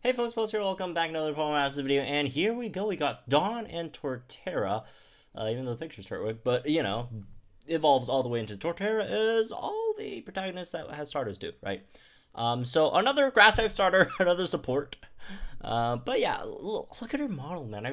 Hey folks, Post here, welcome back to another Pokemon Masters video, and here we go, we got Dawn and Torterra, even though the picture's Turtwig, but, you know, evolves all the way into Torterra as all the protagonists that has starters do, right? So another grass-type starter, another support, but yeah, look at her model, man,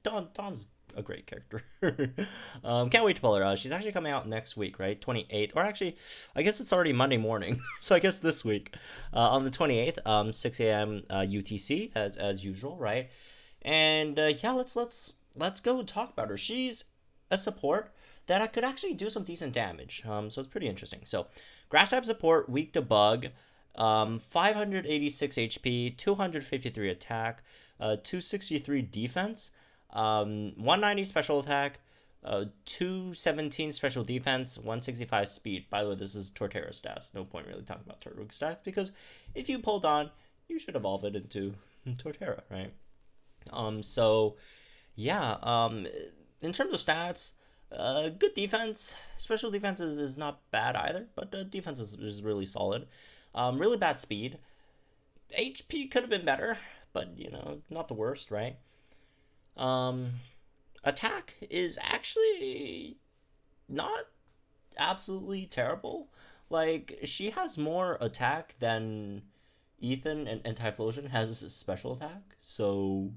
Dawn's a great character. Can't wait to pull her. She's actually coming out next week, right? 28th, or actually, I guess it's already Monday morning, so I guess this week, on the 28th, 6 a.m. UTC as usual, right? And yeah, let's go talk about her. She's a support that I could actually do some decent damage. So it's pretty interesting. So, grass type support, weak to bug, 586 HP, 253 attack, 263 defense. 190 special attack, 217 special defense, 165 speed. By the way, this is Torterra stats. No point really talking about Turtwig stats because if you pulled on, you should evolve it into Torterra, right? So yeah, in terms of stats, good defense. Special defense is not bad either, but defense is really solid. Really bad speed. HP could have been better, but you know, not the worst, right? Attack is actually not absolutely terrible. Like, she has more attack than Ethan and Typhlosion has a special attack, so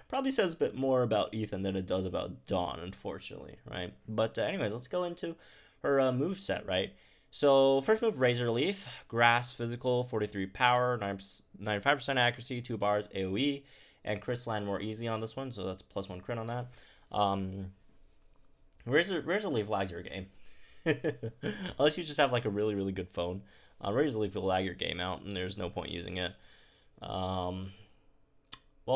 probably says a bit more about Ethan than it does about Dawn, unfortunately, right? But anyways, let's go into her move set, right? So first move, Razor Leaf, Grass, Physical, 43 Power, 95% accuracy, 2 bars, AoE, and crits land more easily on this one, so that's +1 crit on that. Razor Leaf lags your game. Unless you just have like a really good phone. Razor Leaf will lag your game out, and there's no point using it. Well,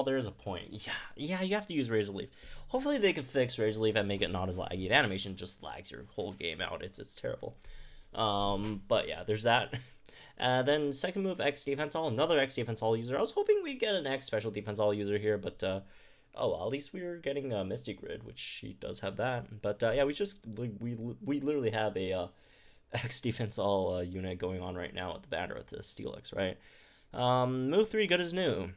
there is a point. Yeah, you have to use Razor Leaf. Hopefully they can fix Razor Leaf and make it not as laggy. The animation just lags your whole game out. It's terrible. But yeah, there's that. Then second move, X Defense All, another X Defense All user. I was hoping we'd get an X Special Defense All user here, but oh well, at least we were getting a Misty Grid, which she does have that. But yeah, we literally have a X Defense All unit going on right now at the banner with the Steelix, right? Move 3, good as new.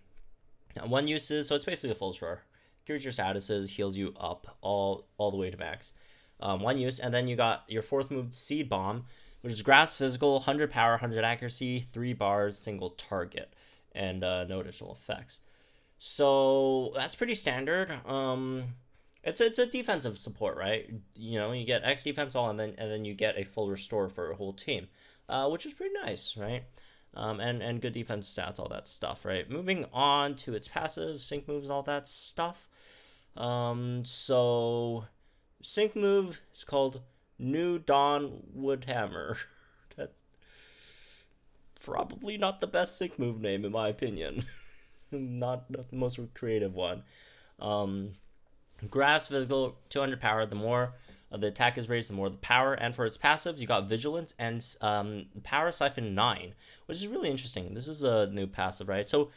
One uses, so it's basically a full restore. Cures your statuses, heals you up all the way to max. One use, and then you got your fourth move, Seed Bomb, which is Grass Physical, 100 Power, 100 Accuracy, 3 bars, single target, and no additional effects. So that's pretty standard. It's a defensive support, right? You know, you get X Defense All, and then you get a full restore for a whole team, which is pretty nice, right? And good defense stats, all that stuff, right? Moving on to its passive, sync moves, all that stuff. So sync move is called New Dawn Woodhammer. That probably not the best sync move name in my opinion. not the most creative one. Grass Physical, 200 Power. The more the attack is raised, the more the power. And for its passives, you got Vigilance and Power Siphon 9, which is really interesting. This is a new passive, right? So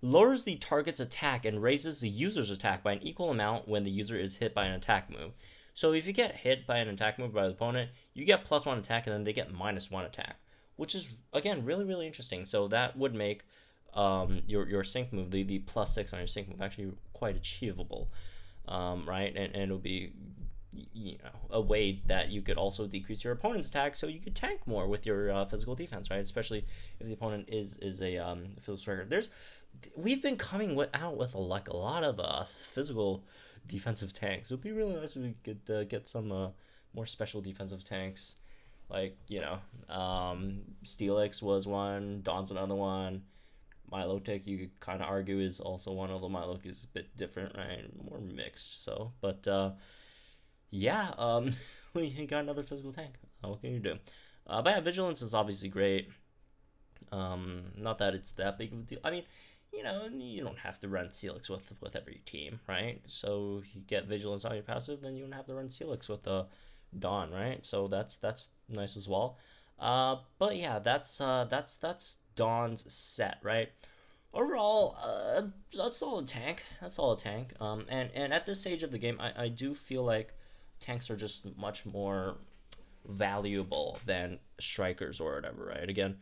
lowers the target's attack and raises the user's attack by an equal amount when the user is hit by an attack move. So if you get hit by an attack move by the opponent, you get +1 attack, and then they get -1 attack, which is, again, really interesting. So that would make your sync move, the +6 on your sync move, actually quite achievable, right? And it'll be, you know, a way that you could also decrease your opponent's attack, so you could tank more with your physical defense, right? Especially if the opponent is a physical striker. We've been coming out with a lot of physical defensive tanks. It would be really nice if we could get some more special defensive tanks, like, you know, Steelix was one, Dawn's another one, Milotic you could kind of argue is also one, although Milotic is a bit different, right, more mixed. So, but yeah, we got another physical tank. What can you do? But yeah, Vigilance is obviously great. Not that it's that big of a deal. I mean, you know, you don't have to run Steelix with every team, right? So if you get Vigilance on your passive, then you don't have to run Steelix with Dawn, right? So that's nice as well. But yeah, that's Dawn's set, right? Overall, that's all a tank. That's all a tank. And at this stage of the game, I do feel like tanks are just much more valuable than strikers or whatever, right? Again,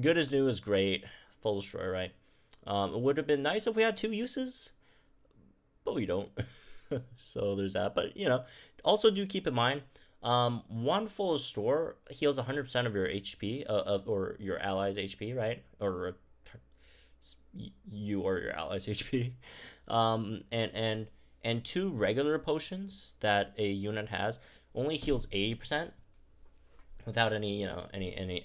good as new is great. full destroy, right? It would have been nice if we had 2 uses, but we don't. So there's that. But also do keep in mind, one full restore heals 100% of your HP, or your allies' HP, right? Or you or your allies' HP. And 2 regular potions that a unit has only heals 80% without any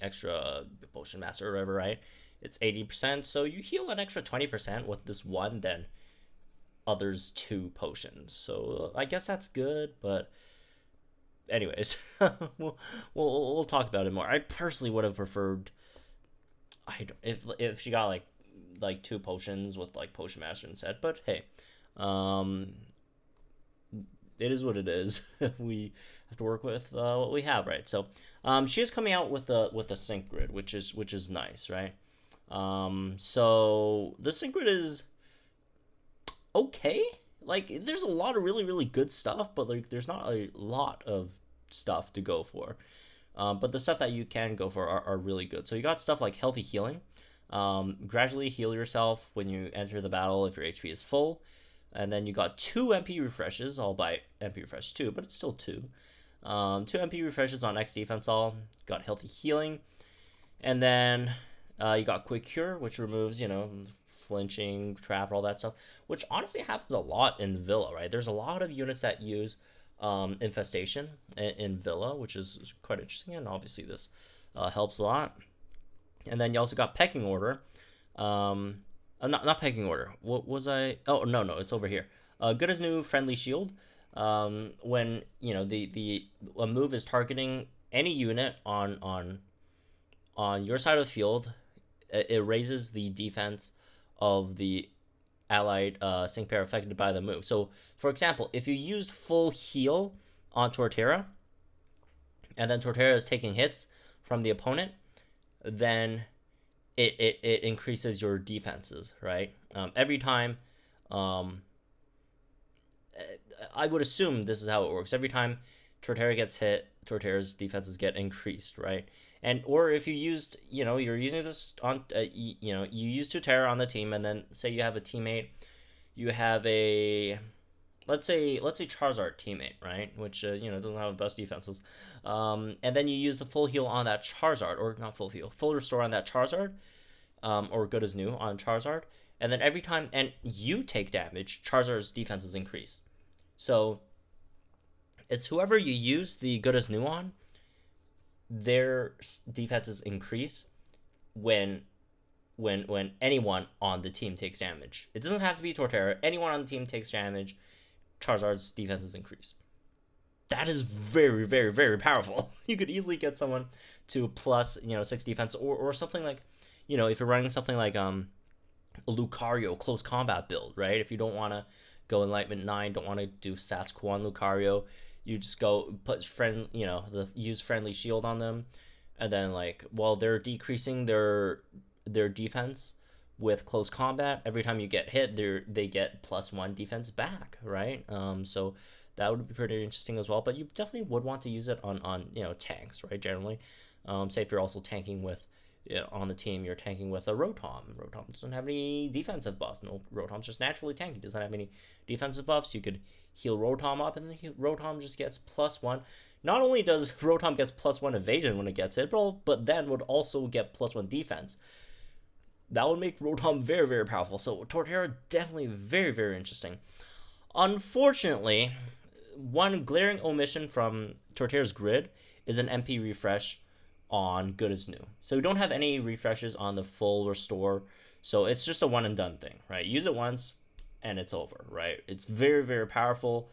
extra potion master or whatever, right? It's 80%, so you heal an extra 20% with this one than others 2 potions. So I guess that's good, but anyways, we'll talk about it more. I personally would have preferred, if she got like 2 potions with like potion master instead, but hey, it is what it is. We have to work with what we have, right? So she is coming out with a sync grid, which is nice, right? So the sync grid is okay. Like, there's a lot of really, really good stuff, but like there's not a lot of stuff to go for. But the stuff that you can go for are really good. So you got stuff like healthy healing. Gradually heal yourself when you enter the battle if your HP is full. And then you got 2 MP refreshes, all by MP refresh 2, but it's still 2. 2 MP refreshes on X defense all. Got healthy healing. And then you got quick cure, which removes, flinching, trap, all that stuff, which honestly happens a lot in Villa, right? There's a lot of units that use infestation in Villa, which is quite interesting, and obviously this helps a lot. And then you also got pecking order. Not pecking order. What was I? Oh, no, it's over here. Good as new friendly shield. When a move is targeting any unit on your side of the field, it raises the defense of the allied sync pair affected by the move. So, for example, if you used full heal on Torterra, and then Torterra is taking hits from the opponent, then it increases your defenses, right? Every time, I would assume this is how it works. Every time Torterra gets hit, Torterra's defenses get increased, right? And or if you used, you're using this on, you use Torterra on the team, and then say you have a teammate, you have a, let's say Charizard teammate, right? Which doesn't have the best defenses, and then you use the full heal on that Charizard, or not full heal, full restore on that Charizard, or good as new on Charizard, and then every time and you take damage, Charizard's defenses increase. So it's whoever you use the good as new on, their defenses increase when anyone on the team takes damage. It doesn't have to be Torterra. Anyone on the team takes damage, Charizard's defenses increase. That is very, very, very powerful. You could easily get someone to plus 6 defense, or something like, if you're running something like a Lucario close combat build, right? If you don't want to go Enlightenment 9, don't want to do stats cool on Lucario, you just go put use friendly shield on them, and then while they're decreasing their defense with close combat, every time you get hit, they get +1 defense back, right? So that would be pretty interesting as well. But you definitely would want to use it on tanks, right? Generally, say if you're also tanking with on the team, you're tanking with a Rotom. Rotom doesn't have any defensive buffs. No, Rotom's just naturally tanky. Doesn't have any defensive buffs. You could heal Rotom up, and then Rotom just gets +1. Not only does Rotom gets +1 evasion when it gets hit, but then would also get +1 defense. That would make Rotom very, very powerful. So Torterra, definitely very, very interesting. Unfortunately, one glaring omission from Torterra's grid is an MP refresh on good as new. So we don't have any refreshes on the full restore. So it's just a one and done thing, right? Use it once and it's over, right? It's very, very powerful.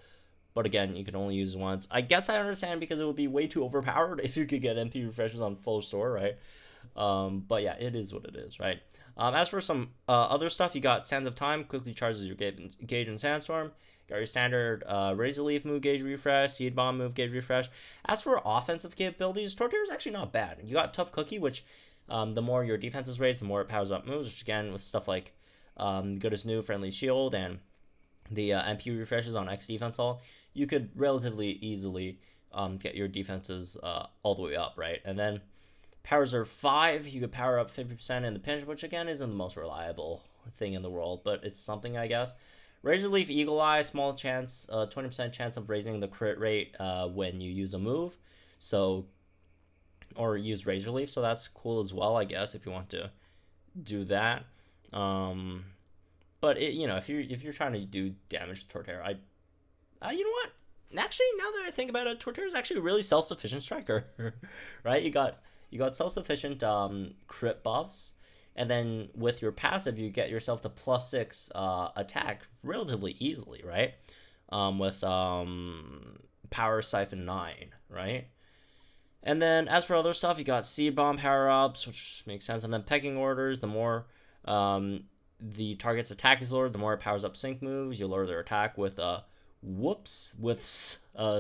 But again, you can only use it once. I guess I understand, because it would be way too overpowered if you could get MP refreshes on full restore, right? But yeah, it is what it is, right? As for some other stuff, you got Sands of Time, quickly charges your gauge in Sandstorm. Got your standard Razor Leaf move gauge refresh, Seed Bomb move gauge refresh. As for offensive capabilities, Torterra is actually not bad. You got Tough Cookie, which the more your defense is raised, the more it powers up moves, which again, with stuff like good as new, friendly shield, and the MP refreshes on X defense all, you could relatively easily get your defenses all the way up, right? And then Powers are 5. You could power up 50% in the pinch, which again isn't the most reliable thing in the world, but it's something, I guess. Razor Leaf, Eagle Eye, small chance, 20% chance of raising the crit rate when you use a move. So, or use Razor Leaf, so that's cool as well, I guess, if you want to do that. But you know, if you're trying to do damage to Torterra, you know what? Actually, now that I think about it, Torterra is actually a really self-sufficient striker, right? You got self-sufficient crit buffs, and then with your passive, you get yourself to +6 attack relatively easily, right? With Power Siphon 9, right? And then as for other stuff, you got Seed Bomb power-ups, which makes sense. And then Pecking Orders, the more the target's attack is lowered, the more it powers up sync moves. You lower their attack with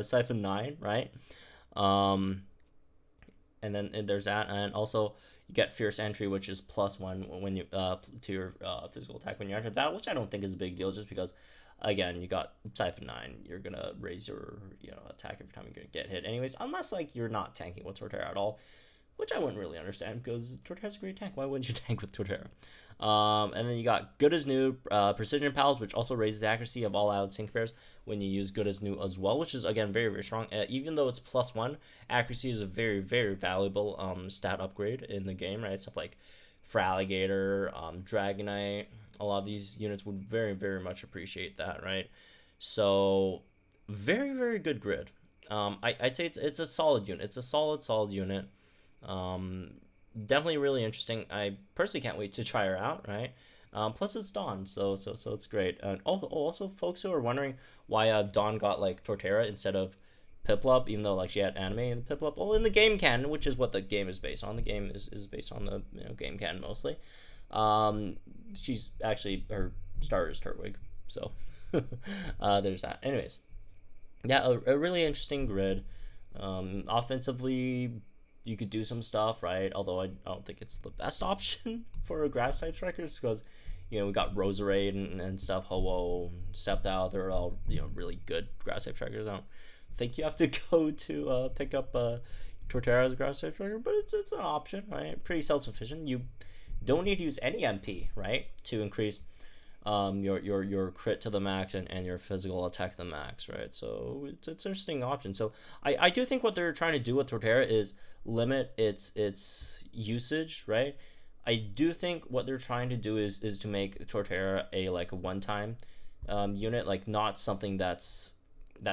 Siphon 9, right? And there's that. And also you get Fierce Entry, which is +1 when you to your physical attack when you enter battle, which I don't think is a big deal, just because again, you got Siphon 9, you're gonna raise your attack every time you're gonna get hit anyways, unless like you're not tanking with Torterra at all, which I wouldn't really understand, because Torterra's a great tank. Why wouldn't you tank with Torterra? And then you got Good as New, Precision Pals, which also raises the accuracy of all allied sync pairs when you use Good as New as well, which is again very, very strong. Even though it's +1, accuracy is a very, very valuable stat upgrade in the game, right? Stuff like Fraligator, Dragonite, a lot of these units would very, very much appreciate that, right? So very, very good grid. I'd say it's a solid unit. It's a solid unit. Definitely really interesting. I personally can't wait to try her out, right? Plus it's Dawn, so it's great. And also folks who are wondering why Dawn got like Torterra instead of Piplup, even though like she had anime in Piplup. Well, in the game canon, which is what the game is based on. The game is based on the game canon mostly. She's actually, her starter is Turtwig, so there's that. Anyways, yeah, a really interesting grid. Offensively, you could do some stuff, right? Although I don't think it's the best option for a grass type strikers, because we got Roserade and stuff, Ho-Oh, Stepped Out. They're all really good grass type strikers. I don't think you have to go to pick up Torterra as a grass type striker, but it's an option, right? Pretty self-sufficient. You don't need to use any MP, right, to increase your crit to the max and your physical attack to the max, right? So it's an interesting option. So I do think what they're trying to do with Torterra is limit its usage, right? I do think what they're trying to do is to make Torterra a one-time unit, like not something that's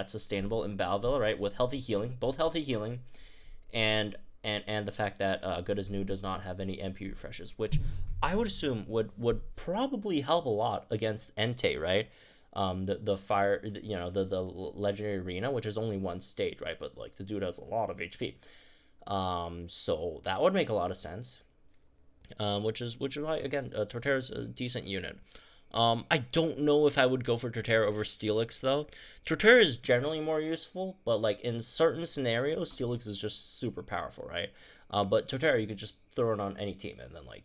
sustainable in Battleville, right? With healthy healing, both healthy healing and the fact that Good as New does not have any MP refreshes, which I would assume would probably help a lot against Entei, right? The fire, the legendary arena, which is only one stage, right? But like the dude has a lot of HP, so that would make a lot of sense. Which is why again, Torterra's a decent unit. I don't know if I would go for Torterra over Steelix though. Torterra is generally more useful, but like in certain scenarios, Steelix is just super powerful, right? But Torterra, you could just throw it on any team, and then like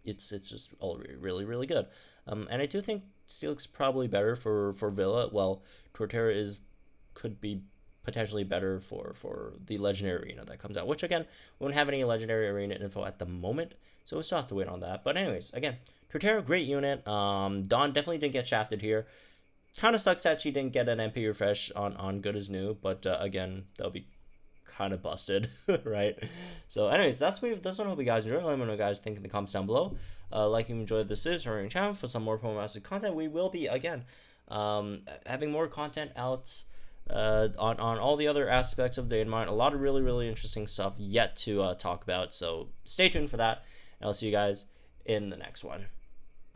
it's just all really, really good. And I do think Steelix is probably better for Villa. Well, Torterra could be potentially better for the legendary arena that comes out, which again, we won't have any legendary arena info at the moment, so we'll still have to wait on that. But anyways, again, Torterra, great unit. Dawn definitely didn't get shafted here. Kind of sucks that she didn't get an MP refresh on Good as New, but again, that'll be kind of busted, right? So anyways, that's one. I hope you guys enjoyed. Let me know what you guys think in the comments down below. Like if you enjoyed this video, subscribe to the channel for some more Promo Master content. We will be again having more content out on all the other aspects of Datamined. A lot of really, really interesting stuff yet to talk about, so stay tuned for that, and I'll see you guys in the next one.